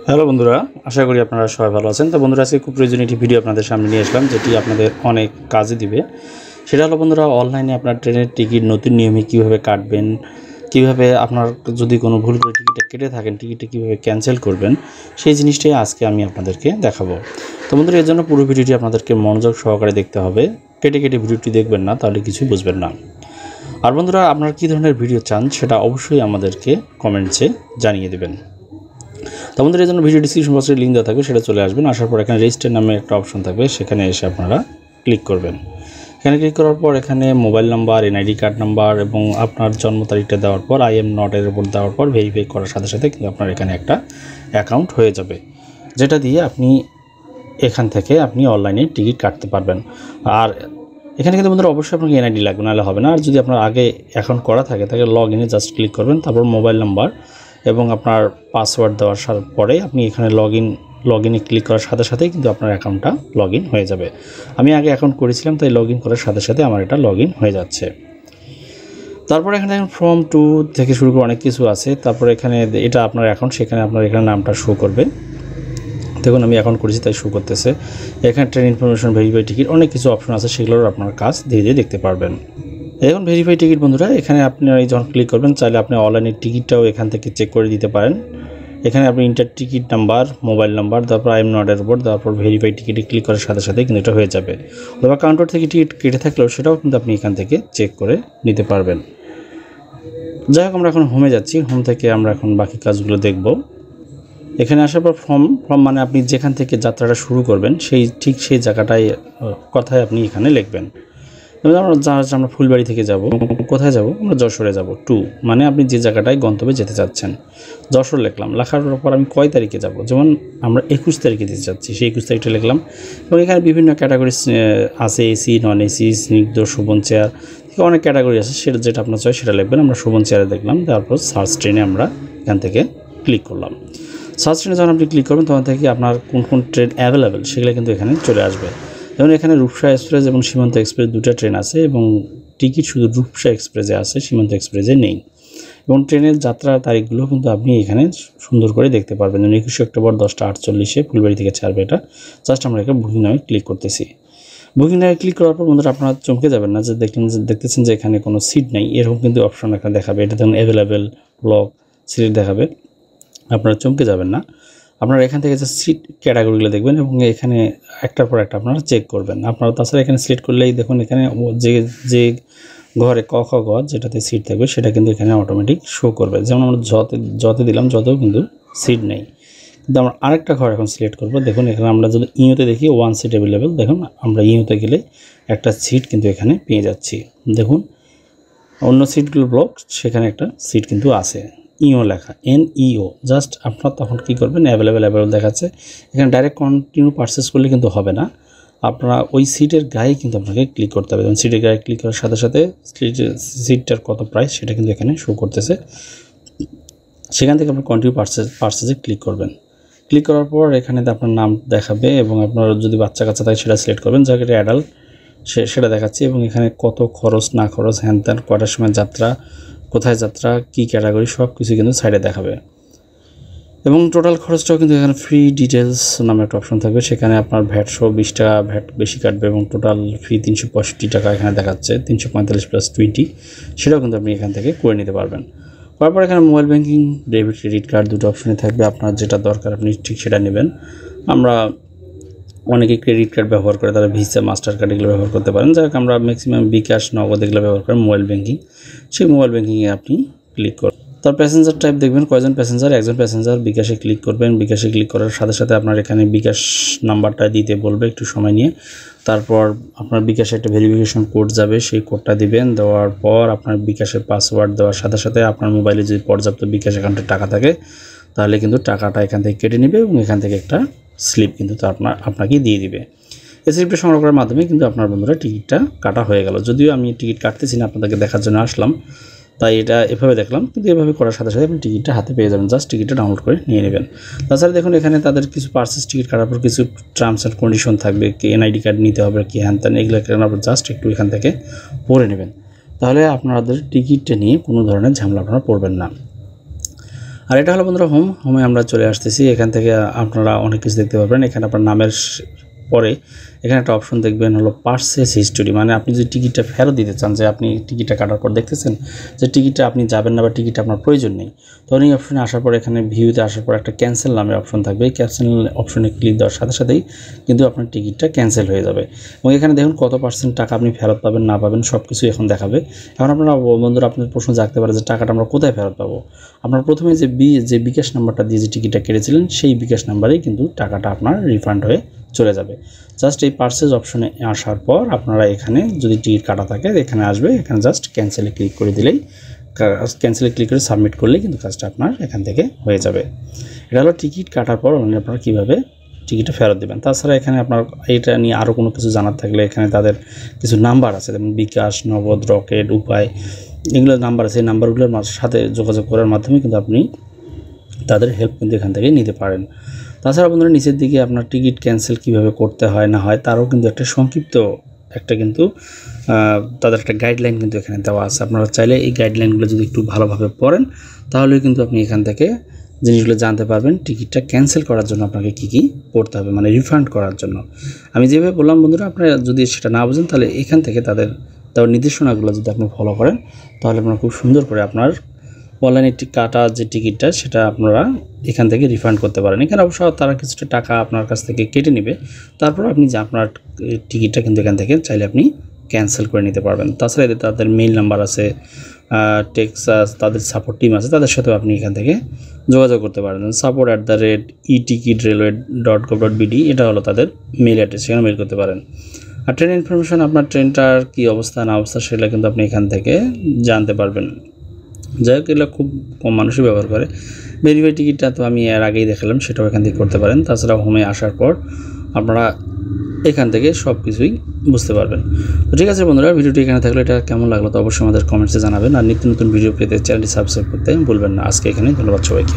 Hello বন্ধুরা, আশা করি আপনারা সবাই ভালো আছেন। তো বন্ধুরা, আজকে খুব প্রয়োজনীয় একটি ভিডিও আপনাদের সামনে নিয়ে আসলাম, যেটি আপনাদের অনেক কাজে দিবে। সেটা হলো বন্ধুরা, অনলাইনে আপনার ট্রেনের টিকিট নতুন নিয়মে কীভাবে কাটবেন, কীভাবে আপনার যদি কোনো ভুল করে টিকিটটা কেটে থাকেন, টিকিটটা কীভাবে ক্যান্সেল করবেন, সেই জিনিসটাই আজকে আমি আপনাদেরকে দেখাবো। তো বন্ধুরা, এর জন্য পুরো ভিডিওটি আপনাদেরকে মনোযোগ সহকারে দেখতে হবে। কেটে কেটে ভিডিওটি দেখবেন না, তাহলে কিছুই বুঝবেন না। আর বন্ধুরা, আপনারা কী ধরনের ভিডিও চান সেটা অবশ্যই আমাদেরকে কমেন্টসে জানিয়ে দেবেন। তো আমাদের এই জন্য ভিডিও ডিসক্রিপশন বক্সে লিঙ্ক দেওয়া থাকবে, সেটা চলে আসবেন। আসার পর এখানে রেজিস্টার নামে একটা অপশন থাকবে, সেখানে এসে আপনারা ক্লিক করবেন। এখানে ক্লিক করার পর এখানে mobile number, NID card number এবং আপনার জন্ম তারিখটা দেওয়ার পর আই এম নট এর উপর দেওয়ার পর ভেরিফাই করার সাথে সাথে কিন্তু আপনার এখানে একটা অ্যাকাউন্ট হয়ে যাবে, যেটা দিয়ে আপনি এখান থেকে আপনি অনলাইনে টিকিট কাটতে পারবেন। আর এখানে কিন্তু বন্ধুরা অবশ্যই আপনাকে এনআইডি লাগবে, নাহলে হবে না। আর যদি আপনার আগে অ্যাকাউন্ট করা থাকে তাহলে লগ ইনে জাস্ট ক্লিক করবেন, তারপর মোবাইল নাম্বার এবং আপনার পাসওয়ার্ড দেওয়ার পরে আপনি এখানে লগ ইনে ক্লিক করার সাথে সাথেই কিন্তু আপনার অ্যাকাউন্টটা লগ ইন হয়ে যাবে। আমি আগে অ্যাকাউন্ট করেছিলাম, তাই লগ ইন করার সাথে সাথে আমার এটা লগ ইন হয়ে যাচ্ছে। তারপর এখানে দেখুন ফর্ম 2 থেকে শুরু করে অনেক কিছু আছে। তারপর এখানে এটা আপনার অ্যাকাউন্ট, সেখানে আপনার এখানে নামটা শো করবে। দেখুন আমি অ্যাকাউন্ট করেছি তাই শো করতেছে। এখানে ট্রেন ইনফরমেশন, ভেরিফাই টিকিট, অনেক কিছু অপশন আছে, সেগুলোর আপনার কাজ ধীরে ধীরে দেখতে পারবেন। এখন ভেরিফাই টিকিট বন্ধুরা, এখানে আপনি যখন ক্লিক করবেন, চাইলে আপনি অনলাইনের টিকিটটাও এখান থেকে চেক করে দিতে পারেন। এখানে আপনি inter ticket number, mobile number, তারপর আই এম নটের উপর, তারপর ভেরিফাই টিকিটে ক্লিক করার সাথে সাথে কিন্তু এটা হয়ে যাবে। অথবা কাউন্টার থেকে টিকিট কেটে থাকলেও সেটাও কিন্তু আপনি এখান থেকে চেক করে নিতে পারবেন। যাই হোক, আমরা এখন হোমে যাচ্ছি। হোম থেকে আমরা এখন বাকি কাজগুলো দেখব। এখানে আসার পর ফর্ম মানে আপনি যেখান থেকে যাত্রাটা শুরু করবেন সেই জায়গাটায় কথায় আপনি এখানে লিখবেন। আমরা ফুলবাড়ি থেকে যাব, কোথায় যাব? আমরা যশোরে যাব। 2 মানে আপনি যে জায়গাটায় গন্তব্যে যেতে চাচ্ছেন। যশোর লিখলাম, লেখার পর আমি কয় তারিখে যাব, যেমন আমরা 21 তারিখে যেতে চাচ্ছি, সেই 21 তারিখটা লিখলাম। এবং এখানে বিভিন্ন ক্যাটাগরি আছে, এসি, নন এসি, স্নিগ্ধ, শোভন চেয়ার, অনেক ক্যাটাগরি আছে, সেটা যেটা আপনার চাই সেটা লিখবেন। আমরা শোভন চেয়ারে দেখলাম, তারপর সার্চ ট্রেনে আমরা এখান থেকে ক্লিক করলাম। সার্চ ট্রেনে যখন আপনি ক্লিক করবেন, তখন থেকে আপনার কোন কোন ট্রেন অ্যাভেলেবেল সেগুলো কিন্তু এখানে চলে আসবে। যেমন এখানে রূপসা এক্সপ্রেস এবং সীমান্ত এক্সপ্রেস দুটো ট্রেন আছে, এবং টিকিট শুধু রূপসা এক্সপ্রেসে আছে, সীমান্ত এক্সপ্রেসে নেই। এবং ট্রেনের যাত্রার তারিখগুলো কিন্তু আপনি এখানে সুন্দর করে দেখতে পারবেন। যেমন 21 অক্টোবর 10টা 48 ফুলবাড়ি থেকে ছাড়বে এটা। জাস্ট আমরা এখানে বুকিং নামে ক্লিক করতেছি। বুকিং নামে ক্লিক করার পর বন্ধুরা আপনারা চমকে যাবেন না যে দেখতেছেন যে এখানে কোনো সিট নেই, এরকম কিন্তু অপশন এখানে দেখাবে। এটা যেমন অ্যাভেলেবেল, ব্লক, সিট দেখাবে। আপনারা চমকে যাবেন না। আপনারা এখান থেকে যে সিট ক্যাটাগরিগুলো দেখবেন এবং এখানে একটার পর একটা আপনারা চেক করবেন। আপনারা তাছাড়া এখানে সিলেক্ট করলেই দেখুন এখানে যে ঘরে ক খ গ যেটাতে সিট থাকবে সেটা কিন্তু এখানে অটোমেটিক শো করবে। যেমন আমরা যতে দিলাম, যতেও কিন্তু সিট নেই। কিন্তু আমরা আরেকটা ঘর এখন সিলেক্ট করব। দেখুন এখানে আমরা যদি ইউতে দেখি 1 সিট অ্যাভেলেবেল, দেখুন আমরা ইউতে গেলে একটা সিট কিন্তু এখানে পেয়ে যাচ্ছি। দেখুন অন্য সিটগুলো ব্লক, সেখানে একটা সিট কিন্তু আছে, ইও লেখা, NEO। জাস্ট আপনার তখন কী করবেন, অ্যাভেলেবেল দেখাচ্ছে। এখানে ডাইরেক্ট কন্টিনিউ পারচেস করলে কিন্তু হবে না, আপনারা ওই সিটের গায়ে কিন্তু আপনাকে ক্লিক করতে হবে। যেমন সিটের গায়ে ক্লিক করার সাথে সাথে সিটটার কত প্রাইস সেটা কিন্তু এখানে শো করতেছে। সেখান থেকে আপনার কন্টিনিউ পারচেসে ক্লিক করবেন। ক্লিক করার পর এখানে আপনার নাম দেখাবে এবং আপনার যদি বাচ্চা কাচ্চা থাকে সেটা সিলেক্ট করবেন, যাকে এটা অ্যাডাল্ট সেটা দেখাচ্ছি। এবং এখানে কত খরচ না খরচ, হ্যান ত্যান, কটার সময় যাত্রা, কোথায় যাত্রা, কী ক্যাটাগরি, সব কিছু কিন্তু সাইডে দেখাবে। এবং টোটাল খরচটাও কিন্তু এখানে ফ্রি ডিটেলস নামে একটা অপশন থাকবে, সেখানে আপনার ভ্যাট সহ 20 টাকা ভ্যাট বেশি কাটবে এবং টোটাল ফি 365 টাকা এখানে দেখাচ্ছে, 345 + 20, সেটাও কিন্তু আপনি এখান থেকে করে নিতে পারবেন। তারপর এখানে mobile banking, debit, credit card দুটো অপশনে থাকবে। আপনার যেটা দরকার আপনি ঠিক সেটা নেবেন। আমরা অনেকে ক্রেডিট কার্ড ব্যবহার করে, তারা ভিসা, মাস্টার কার্ড এগুলো ব্যবহার করতে পারেন। যাই হোক, আমরা ম্যাক্সিমাম বিকাশ, নগদ এগুলো ব্যবহার করেন মোবাইল ব্যাঙ্কিং। সেই মোবাইল ব্যাঙ্কিংয়ে আপনি ক্লিক করুন। তার প্যাসেঞ্জার টাইপ দেখবেন, কয়জন প্যাসেঞ্জার, একজন প্যাসেঞ্জার। বিকাশে ক্লিক করবেন। বিকাশে ক্লিক করার সাথে সাথে আপনার এখানে বিকাশ নাম্বারটা দিতে বলবে একটু সময় নিয়ে। তারপর আপনার বিকাশে একটা ভেরিফিকেশন কোড যাবে, সেই কোডটা দিবেন। দেওয়ার পর আপনার বিকাশের পাসওয়ার্ড দেওয়ার সাথে সাথে আপনার মোবাইলে যদি পর্যাপ্ত বিকাশ অ্যাকাউন্টে টাকা থাকে তাহলে কিন্তু টাকাটা এখান থেকে কেটে নেবে এবং এখান থেকে একটা স্লিপ কিন্তু আপনাকে দিয়ে দিবে। এই স্লিপটা সংগ্রহ করার মাধ্যমে কিন্তু আপনার বন্ধুরা টিকিটটা কাটা হয়ে গেল। যদিও আমি টিকিট কাটতেছি না, আপনাদেরকে দেখার জন্য আসলাম, তাই এটা এভাবে দেখলাম। কিন্তু এভাবে করার সাথে সাথে আপনি টিকিটটা হাতে পেয়ে যাবেন। জাস্ট টিকিটটা ডাউনলোড করে নিয়ে নেবেন। তাছাড়া দেখুন এখানে তাদের কিছু পারচেস, টিকিট কাটার পর কিছু টার্মস অ্যান্ড কন্ডিশন থাকবে, কি এনআইডি কার্ড নিতে হবে, কি হ্যান ত্যান, এগুলো আপনার জাস্ট একটু এখান থেকে পড়ে নেবেন। তাহলে আপনাদের টিকিটটা নিয়ে কোনো ধরনের ঝামেলা আপনারা পড়বেন না। আর এটা হলো বন্ধুরা হোমে আমরা চলে আসতেছি। এখান থেকে আপনারা অনেক কিছু দেখতে পাবেন। এখানে আপনার নামের পরে এখানে একটা অপশন দেখবেন হলো পারচেজ হিস্টোরি, মানে আপনি যদি টিকিটটা ফেরত দিতে চান, যে আপনি টিকিটটা কাটার পর দেখতেছেন যে টিকিটটা আপনি যাবেন না বা টিকিটটা আপনার প্রয়োজন নেই, তখন এই অপশনে আসার পর এখানে ভিউতে আসার পর একটা ক্যান্সেল নামের অপশন থাকবে। এই ক্যান্সেল অপশনে ক্লিক দেওয়ার সাথে সাথেই কিন্তু আপনার টিকিটটা ক্যান্সেল হয়ে যাবে এবং এখানে দেখুন কত পার্সেন্ট টাকা আপনি ফেরত পাবেন না পাবেন সব কিছু এখন দেখাবে। এখন আপনারা বন্ধুরা আপনার প্রশ্ন জাগতে পারে যে টাকাটা আমরা কোথায় ফেরত পাবো। আপনার প্রথমে যে বিকাশ নাম্বারটা দিয়ে যে টিকিটটা কেটেছিলেন সেই বিকাশ নাম্বারেই কিন্তু টাকাটা আপনার রিফান্ড হয়ে চলে যাবে। জাস্ট এই পারচেজ অপশনে আসার পর আপনারা এখানে যদি টিকিট কাটা থাকে এখানে আসবে, এখানে জাস্ট ক্যান্সেলে ক্লিক করে দিলেই, ক্যান্সেলে ক্লিক করে সাবমিট করলেই কিন্তু কাজটা আপনার এখান থেকে হয়ে যাবে। এটা হলো টিকিট কাটার পর আপনারা কীভাবে টিকিটটা ফেরত দেবেন। তাছাড়া এখানে আপনার এটা নিয়ে আরও কোনো কিছু জানার থাকলে এখানে তাদের কিছু নাম্বার আছে, যেমন বিকাশ, নগদ, রকেট, উপায়, এগুলো নাম্বার আছে। এই নাম্বারগুলোর সাথে যোগাযোগ করার মাধ্যমে কিন্তু আপনি তাদের হেল্প কিন্তু এখান থেকে নিতে পারেন। তাছাড়া বন্ধুরা নিচের দিকে আপনার টিকিট ক্যান্সেল কীভাবে করতে হয় না হয় তারও কিন্তু একটা সংক্ষিপ্ত কিন্তু তাদের একটা গাইডলাইন কিন্তু এখানে দেওয়া আছে। আপনারা চাইলে এই গাইডলাইনগুলো যদি একটু ভালোভাবে পড়েন তাহলে কিন্তু আপনি এখান থেকে জিনিসগুলো জানতে পারবেন টিকিটটা ক্যান্সেল করার জন্য আপনাকে কী কী করতে হবে, মানে রিফান্ড করার জন্য। আমি যেভাবে বললাম বন্ধুরা, আপনারা যদি সেটা না বুঝেন তাহলে এখান থেকে তাদের নির্দেশনাগুলো যদি আপনি ফলো করেন তাহলে আপনারা খুব সুন্দর করে আপনার অনলাইনে কাটা যে টিকিটটা সেটা আপনারা এখান থেকে রিফান্ড করতে পারেন। এখানে অবশ্য তারা কিছুটা টাকা আপনার কাছ থেকে কেটে নেবে, তারপর আপনি যে আপনার টিকিটটা কিন্তু এখান থেকে চাইলে আপনি ক্যান্সেল করে নিতে পারবেন। তাছাড়া এদের তাদের মেইল নাম্বার আছে, টেক্সাস তাদের সাপোর্ট টিম আছে, তাদের সাথেও আপনি এখান থেকে যোগাযোগ করতে পারেন। support@etikitrailway.gov.bd এটা হলো তাদের মেইল অ্যাড্রেস, সেখানে মেইল করতে পারেন। আর ট্রেন ইনফরমেশন, আপনার ট্রেনটার কী অবস্থা না অবস্থা সেটা কিন্তু আপনি এখান থেকে জানতে পারবেন। যাই হোক, এগুলো খুব কম মানুষই ব্যবহার করে। ভেরিফাই টিকিটটা তো আমি এর আগেই দেখালাম, সেটাও এখান থেকে করতে পারেন। তাছাড়া হোমে আসার পর আপনারা এখান থেকে সব কিছুই বুঝতে পারবেন। তো ঠিক আছে বন্ধুরা, ভিডিওটি এখানে থাকলে এটা কেমন লাগলো তো অবশ্যই আমাদের কমেন্টসে জানাবেন। আর নিত্য নতুন ভিডিও পেতে চ্যানেলটি সাবস্ক্রাইব করতে ভুলবেন না। আজকে এখানে ধন্যবাদ সবাইকে।